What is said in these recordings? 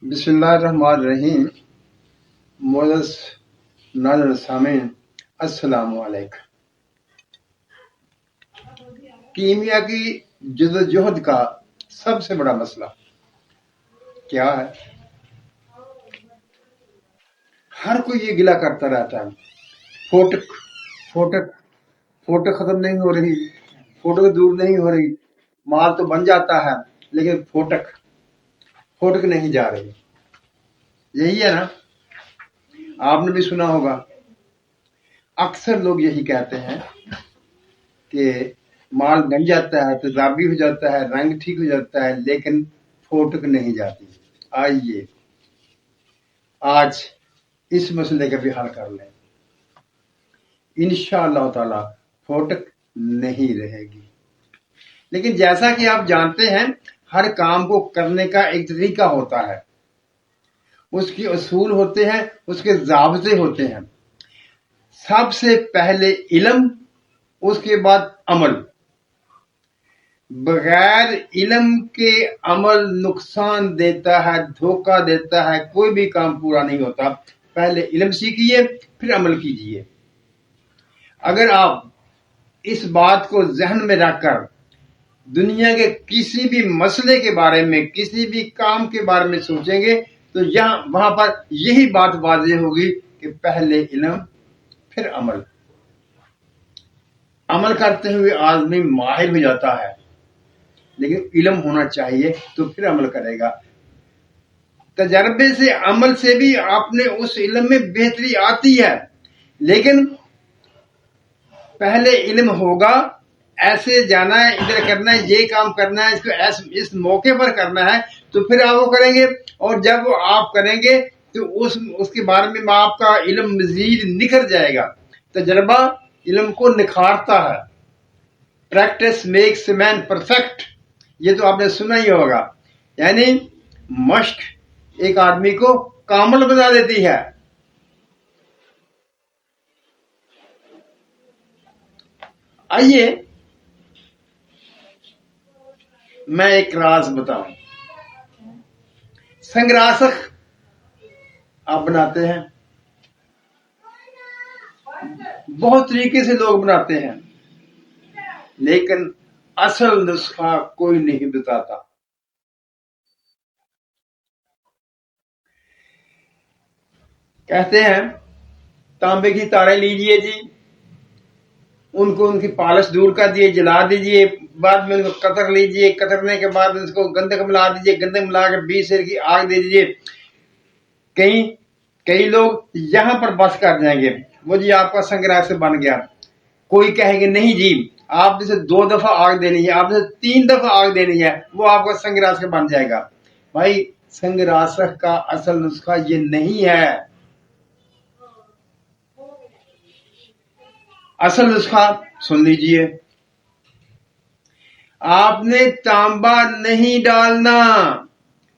बिस्मिल्लाहिर्रहमानिर्रहीम। मोअज़्ज़ज़ नाज़रीन सामीन, अस्सलामु अलैकुम। कीमिया की जद्दोजहद का सबसे बड़ा मसला क्या है? हर कोई ये गिला करता रहता है, फोटक फोटक फोटो खत्म नहीं हो रही, फोटो दूर नहीं हो रही, माल तो बन जाता है लेकिन फोटक फोटक नहीं जा रही। यही है ना, आपने भी सुना होगा। अक्सर लोग यही कहते हैं कि माल बन जाता है, तेजाबी हो जाता है, रंग ठीक हो जाता है, लेकिन फोटक नहीं जाती। आइए आज इस मसले का भी हल कर लें। इंशाअल्लाह ताला फोटक नहीं रहेगी। लेकिन जैसा कि आप जानते हैं, हर काम को करने का एक तरीका होता है, उसकी उसूल होते हैं, उसके ज़ाब्ते होते हैं। सबसे पहले इल्म, उसके बाद अमल। बगैर इल्म के अमल नुकसान देता है, धोखा देता है, कोई भी काम पूरा नहीं होता। पहले इल्म सीखिए, फिर अमल कीजिए। अगर आप इस बात को जहन में रखकर दुनिया के किसी भी मसले के बारे में, किसी भी काम के बारे में सोचेंगे तो वहां पर यही बात वाज़ेह होगी कि पहले इल्म फिर अमल। अमल करते हुए आदमी माहिर हो जाता है, लेकिन इल्म होना चाहिए तो फिर अमल करेगा। तजर्बे से, अमल से भी आपने उस इल्म में बेहतरी आती है, लेकिन पहले इल्म होगा, ऐसे जाना है, इधर करना है, ये काम करना है, इसको इस मौके पर करना है, तो फिर आप वो करेंगे। और जब वो आप करेंगे तो उसके बारे में आपका इल्म मजीद निखर जाएगा। तजर्बा इल्म को निखारता है। प्रैक्टिस मेक्स मैन परफेक्ट, ये तो आपने सुना ही होगा। यानी मश्क एक आदमी को कामल बना देती है। आइए मैं एक राज बताऊं। संग्रासक आप बनाते हैं, बहुत तरीके से लोग बनाते हैं, लेकिन असल नुस्खा कोई नहीं बताता। कहते हैं तांबे की तारें लीजिए जी, उनको उनकी पॉलिश दूर कर दिए, जला दीजिए, बाद में उनको कतर लीजिए, कतरने के बाद उसको गंधक मिला दीजिए, गंधक मिला के 20 सेर की आग दे दीजिए। कई लोग यहां पर बस कर जाएंगे, वो जी आपका संग्राह से बन गया। कोई कहेंगे नहीं जी, आप जैसे 2 दफा आग देनी है, आप जैसे 3 दफा आग देनी है, वो आपका संग्राह से बन जाएगा। भाई, संग्रासक का असल नुस्खा ये नहीं है। असल नुस्खा सुन लीजिए। आपने तांबा नहीं डालना,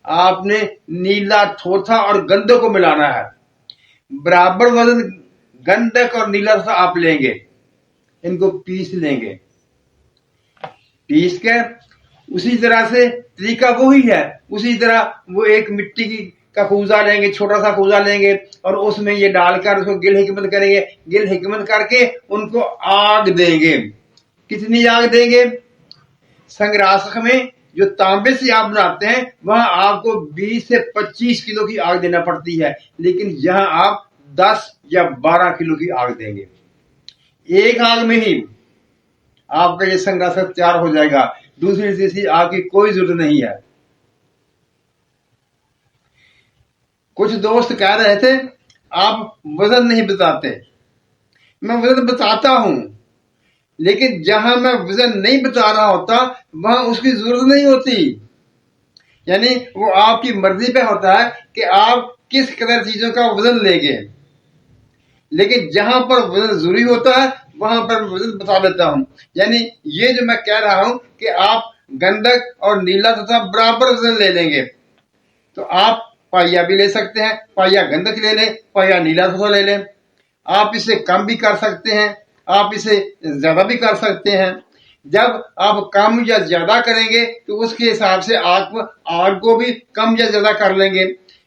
आपने नीला थोथा और गंधक को मिलाना है। बराबर वजन गंधक और नीला थोथा आप लेंगे, इनको पीस लेंगे। पीस के उसी तरह से तरीका वही है, उसी तरह वो एक मिट्टी का कूजा लेंगे, छोटा सा कूजा लेंगे, और उसमें ये डालकर उसको गिल हिकमत करेंगे। गिल हिकमत करके उनको आग देंगे। कितनी आग देंगे? संग्रासक में जो तांबे से आप बनाते हैं, वहां आपको 20 से 25 किलो की आग देना पड़ती है, लेकिन यहां आप 10 या 12 किलो की आग देंगे। एक आग में ही आपका ये संग्रासक तैयार हो जाएगा। दूसरी तीसरी आग की कोई जरूरत नहीं है। कुछ दोस्त कह रहे थे आप वजन नहीं बताते। मैं वजन बताता हूं, लेकिन जहां मैं वजन नहीं बता रहा होता वहां उसकी जरूरत नहीं होती। यानी वो आपकी मर्जी पे होता है कि आप किस कदर चीजों का वजन लेंगे। लेकिन जहां पर वजन जरूरी होता है वहां पर वजन बता देता हूं। यानी ये जो मैं कह रहा हूं कि आप गंधक और नीला तथा बराबर वजन ले लेंगे, तो आप पाइया भी ले सकते हैं, पाइया गंधक ले लें, पाइया नीला तथा ले लें। आप इसे कम भी कर सकते हैं, आप इसे ज्यादा भी कर सकते हैं। जब आप कम या ज्यादा करेंगे तो उसके हिसाब से आप आग को भी कम या ज्यादा कर लेंगे।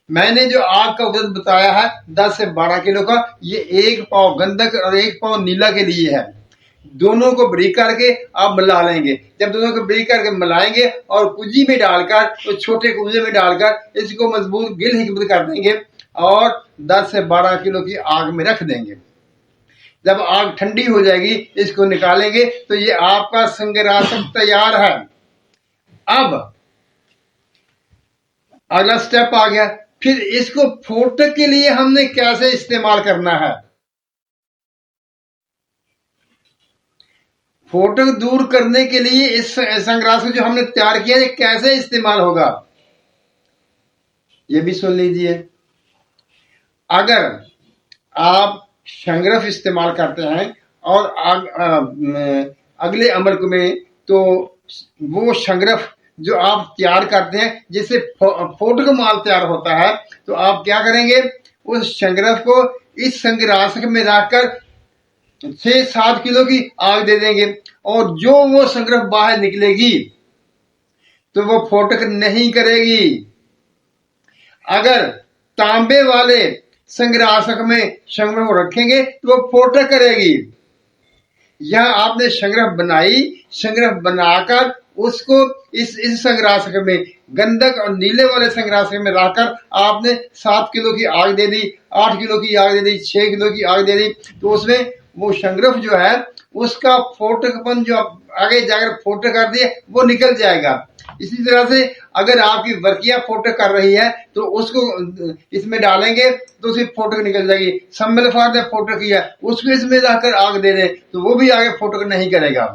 मैंने जो आग का वजन बताया है 10 से 12 किलो का, ये 1 पाव गंधक और 1 पाव नीला के लिए है। दोनों को ब्रेक करके आप मिला लेंगे। जब दोनों को ब्रेक करके मिलाएंगे और कुजी में डालकर, तो छोटे कुजे में डालकर इसको मजबूत गिल हिकमत कर देंगे और 10 से 12 किलो की आग में रख देंगे। जब आग ठंडी हो जाएगी इसको निकालेंगे तो ये आपका संगरासक तैयार है। अब अगला स्टेप आ गया, फिर इसको फोटक के लिए हमने कैसे इस्तेमाल करना है। फोटक दूर करने के लिए इस संग्रासक जो हमने तैयार किया ये कैसे इस्तेमाल होगा, ये भी सुन लीजिए। अगर आप संग्रफ इस्तेमाल करते हैं और अगले अमल में, तो वो संग्रफ जो आप तैयार करते हैं जिससे फोटक माल तैयार होता है, तो आप क्या करेंगे, उस संग्रफ को इस संग्रासक में रखकर 6-7 किलो की आग दे देंगे और जो वो संग्रफ बाहर निकलेगी तो वो फोटक नहीं करेगी। अगर तांबे वाले संग्रासक में संग्रह रखेंगे तो वो फोटक करेगी। यहां आपने संग्रह बनाई, संग्रह बनाकर उसको इस संग्रासक में गंधक और नीले वाले संग्रासक में रखकर आपने 7 किलो की आग दे दी, 8 किलो की आग दे दी, 6 किलो की आग दे दी, तो उसमें वो संग्रह जो है उसका फोटकपन जो आगे जाकर फोटक कर दिए वो निकल जाएगा। इसी तरह से अगर आपकी वर्किया फोटक कर रही है तो उसको इसमें डालेंगे तो उसकी फोटक निकल जाएगी। सम्मेलफार ने फोटक किया उसको इसमें जाकर आग दे दें तो वो भी आगे फोटक नहीं करेगा।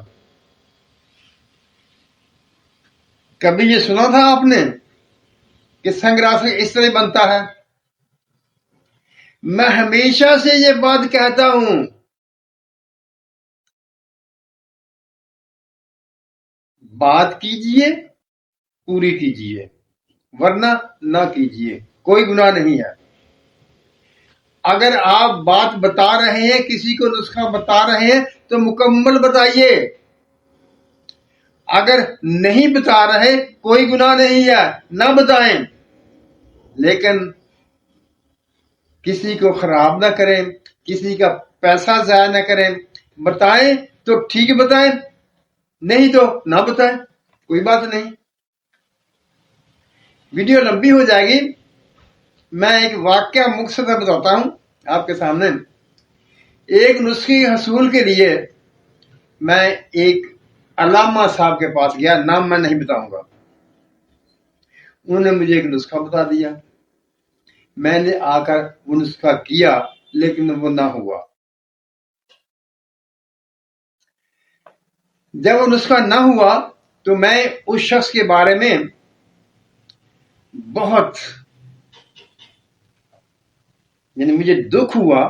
कभी ये सुना था आपने कि संग्रासक इस तरह बनता है? मैं हमेशा से ये बात कहता हूं, बात कीजिए पूरी कीजिए, वरना ना कीजिए, कोई गुनाह नहीं है। अगर आप बात बता रहे हैं, किसी को नुस्खा बता रहे हैं तो मुकम्मल बताइए। अगर नहीं बता रहे कोई गुनाह नहीं है, ना बताएं, लेकिन किसी को खराब ना करें, किसी का पैसा जाया ना करें। बताएं तो ठीक बताएं, नहीं तो ना बताएं, कोई बात नहीं। वीडियो लंबी हो जाएगी। मैं एक वाक्य मुख्तसर बताता हूं आपके सामने। एक नुस्खे हसूल के लिए मैं एक अल्लामा साहब के पास गया, नाम मैं नहीं बताऊंगा। उन्होंने मुझे एक नुस्खा बता दिया, मैंने आकर वो नुस्खा किया लेकिन वो ना हुआ। जब वो नुस्खा ना हुआ तो मैं उस शख्स के बारे में बहुत, यानी मुझे दुख हुआ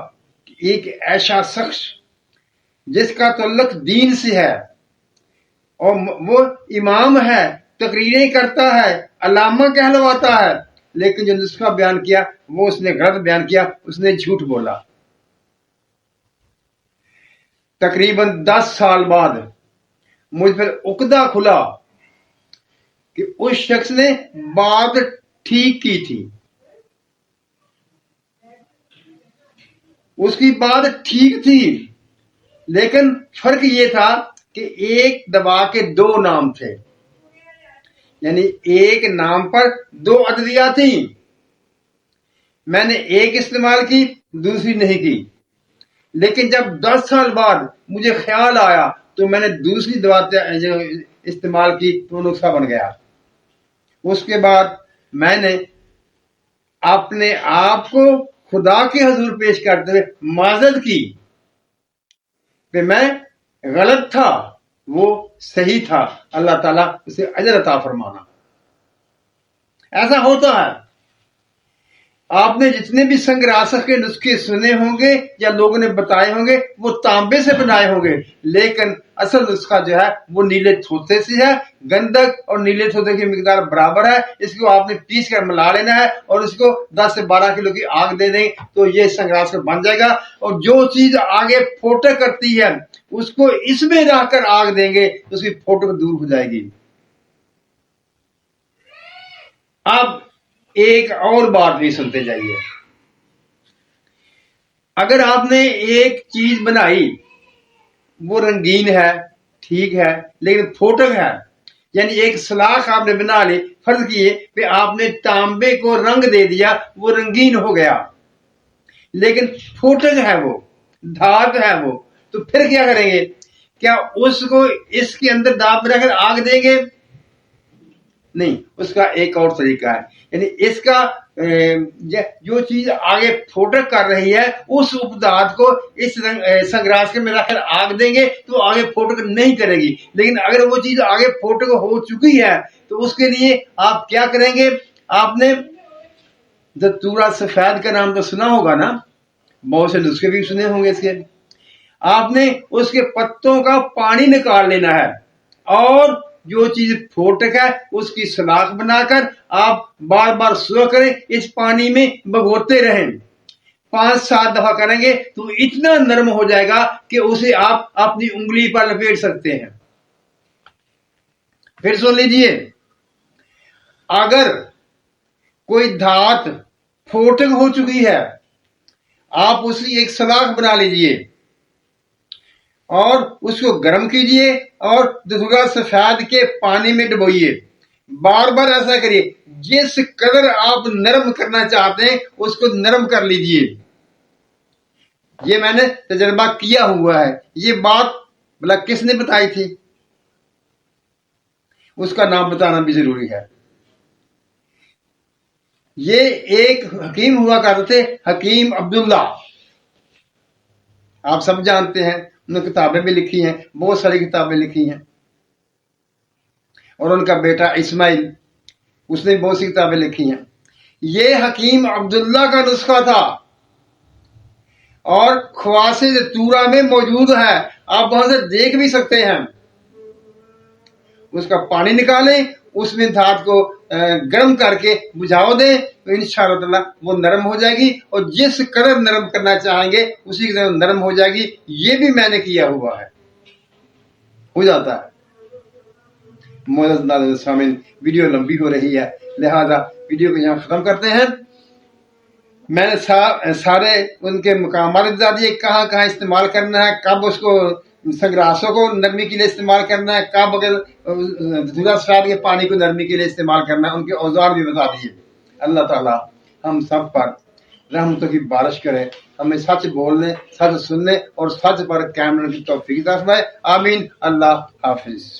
कि एक ऐसा शख्स जिसका तल्लुक दीन से है और वो इमाम है, तकरीरें करता है, अल्लामा कहलवाता है, लेकिन जो नुस्खा बयान किया वो उसने गलत बयान किया, उसने झूठ बोला। तकरीबन 10 साल बाद मुझ पर उकदा खुला कि उस शख्स ने बात ठीक की थी, उसकी बात ठीक थी, लेकिन फर्क ये था कि एक दवा के 2 नाम थे, यानी एक नाम पर 2 अदविया थी। मैंने एक इस्तेमाल की, दूसरी नहीं की। लेकिन जब 10 साल बाद मुझे ख्याल आया तो मैंने दूसरी दवा इस्तेमाल की तो नुस्खा बन गया। उसके बाद मैंने अपने आप को खुदा के हजूर पेश करते हुए माजरत की कि मैं गलत था, वो सही था, अल्लाह ताला उसे अजर अता फरमाना। ऐसा होता है। आपने जितने भी संग्रासक के नुस्खे सुने होंगे या लोगों ने बताए होंगे वो तांबे से बनाए होंगे, लेकिन असल नुस्खा जो है वो नीले थोते से है। गंधक और नीले थोते की मिकदार बराबर है। इसको आपने पीस कर मिला लेना है और इसको 10 से 12 किलो की आग दे दें तो ये संग्रासक बन जाएगा। और जो चीज आगे फोटक करती है उसको इसमें रखकर आग देंगे तो उसकी फोटक दूर हो जाएगी। अब एक और बात भी सुनते जाइए। अगर आपने एक चीज बनाई, वो रंगीन है, ठीक है, लेकिन फोटक है, यानी एक सलाख आपने बना ली, फर्ज किए कि आपने तांबे को रंग दे दिया, वो रंगीन हो गया, लेकिन फोटक है, वो धात है वो, तो फिर क्या करेंगे? क्या उसको इसके अंदर दाब में रखकर आग देंगे? नहीं, उसका एक और तरीका है। यानी इसका जो चीज आगे फोटक कर रही है, उस उपदार्थ को इस संग्रास में रखकर आग देंगे तो आगे फोटक नहीं करेगी। लेकिन अगर वो चीज आगे फोटक हो चुकी है तो उसके लिए आप क्या करेंगे? आपने धतूरा सफेद का नाम तो सुना होगा ना, बहुत से नुस्खे भी सुने होंगे इसके। आपने उसके पत्तों का पानी निकाल लेना है और जो चीज फोटक है उसकी सलाख बनाकर आप बार बार सुबह करें, इस पानी में भगोते रहें। 5-7 दफा करेंगे तो इतना नरम हो जाएगा कि उसे आप अपनी उंगली पर लपेट सकते हैं। फिर सुन लीजिए, अगर कोई धात फोटक हो चुकी है, आप उसकी एक सलाख बना लीजिए और उसको गर्म कीजिए और धतूरा सफेद के पानी में डुबोइए। बार बार ऐसा करिए, जिस कदर आप नरम करना चाहते हैं उसको नरम कर लीजिए। ये मैंने तजर्बा किया हुआ है। ये बात भला किसने बताई थी, उसका नाम बताना भी जरूरी है। ये एक हकीम हुआ करते थे, हकीम अब्दुल्ला, आप सब जानते हैं, उन्होंने किताबें भी लिखी हैं, बहुत सारी किताबें लिखी हैं। और उनका बेटा इस्माइल, उसने बहुत सी किताबें लिखी हैं। ये हकीम अब्दुल्ला का नुस्खा था और ख्वासे तूरा में मौजूद है, आप वहां से देख भी सकते हैं। उसका पानी निकालें, उसमें धात को गर्म करके बुझाव दें तो इंशाअल्लाह वो नरम हो जाएगी और जिस कदर नरम करना चाहेंगे उसी की तरह नरम हो जाएगी। ये भी मैंने किया हुआ है, हो जाता है। सामीन, वीडियो लंबी हो रही है, लिहाजा वीडियो को यहाँ खत्म करते हैं। मैंने सारे उनके मकामात बता दिए, कहाँ कहाँ इस्तेमाल करना है, कब उसको संग्रासों को नरमी के लिए इस्तेमाल करना है, कब अगर धतूरा सफेद के पानी को नरमी के लिए इस्तेमाल करना है, उनके औजार भी बता दिए। अल्लाह ताला हम सब पर रहमतों की बारिश करे, हमें सच बोलने, सच सुनने और सच पर कायम रहने की तौफीक अता फरमाए। आमीन। अल्लाह हाफिज।